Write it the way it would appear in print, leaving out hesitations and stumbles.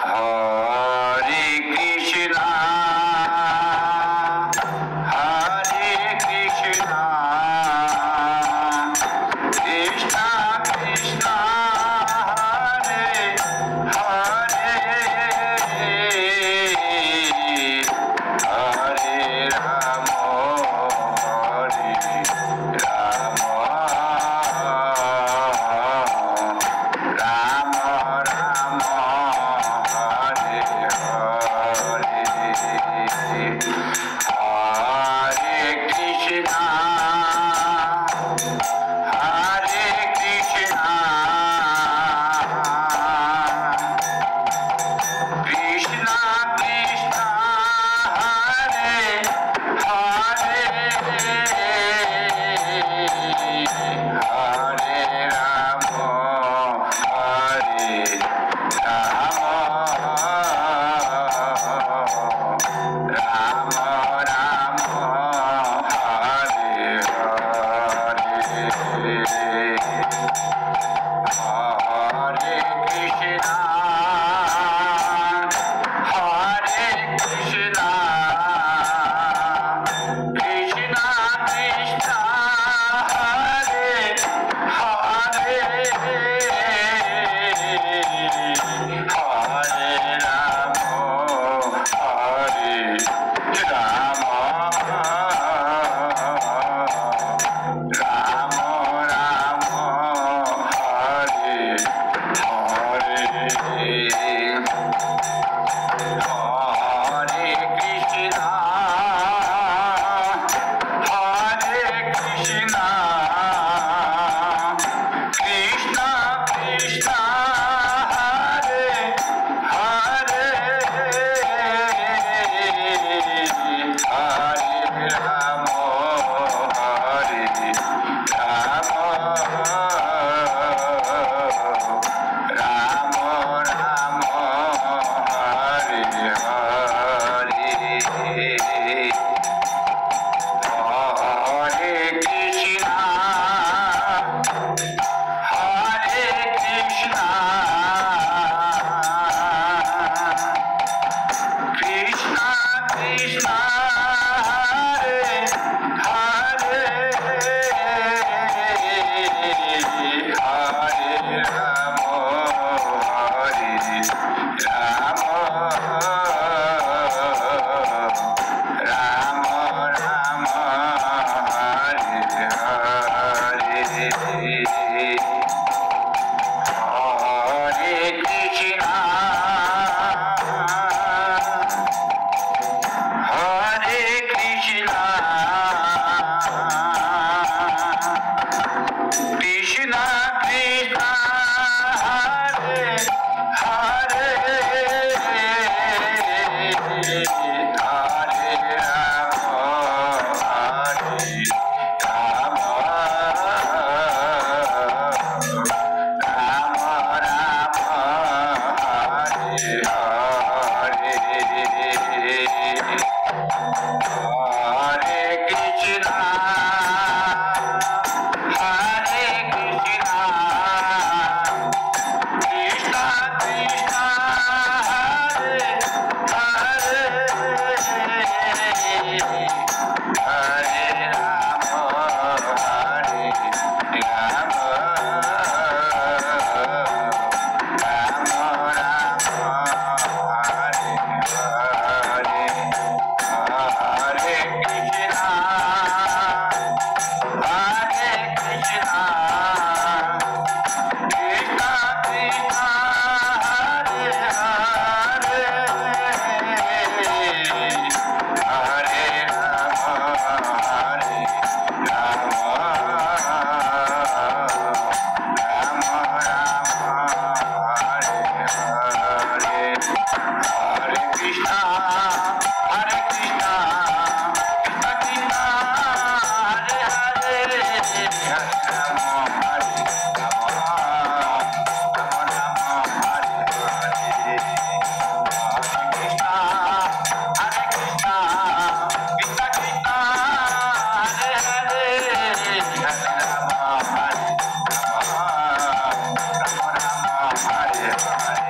Hare Krishna, Hare Krishna, Krishna Krishna, Hare Hare, Hare Rama, Hare Rama, Rama Rama, Hare Hare, Hare Krishna, Hare Krishna, Krishna Krishna, Hare Hare, Hare Rama, Hare Rama, Rama Rama, Hare Hare, Hare Krishna, Hare Krishna, Krishna Krishna, Hare Hare, Hare Rama, Hare Rama, Rama Rama, Hare Hare, Hare Krishna, Hare Krishna, Krishna Krishna, Hare Hare, Hare Rama, Hare Rama, Rama Rama, Hare Hare, Hare Krishna, Hare Krishna, Krishna Krishna, Hare Hare, Hare Rama, Hare Rama, Rama Rama, Hare Hare, Hare Krishna, Hare Krishna, Krishna Krishna, Hare Hare, Hare Rama, Hare Rama, Rama Rama, Hare Hare, Hare Krishna, Hare Krishna, Krishna Krishna, Hare Hare, Hare Rama, Hare Rama, Rama Rama, Hare Hare, Hare Krishna, Hare Krishna, Krishna Krishna, Hare Hare, Hare Rama, Hare Rama, Rama Rama, Hare Hare, Hare Krishna, Hare Krishna, Krishna Krishna, Hare Hare, Hare Rama, Hare Rama, Rama Rama, Hare Hare, Hare Krishna, Hare Krishna, Krishna Krishna, Hare Hare, Hare Rama, Hare Rama, Rama Rama, Hare Hare,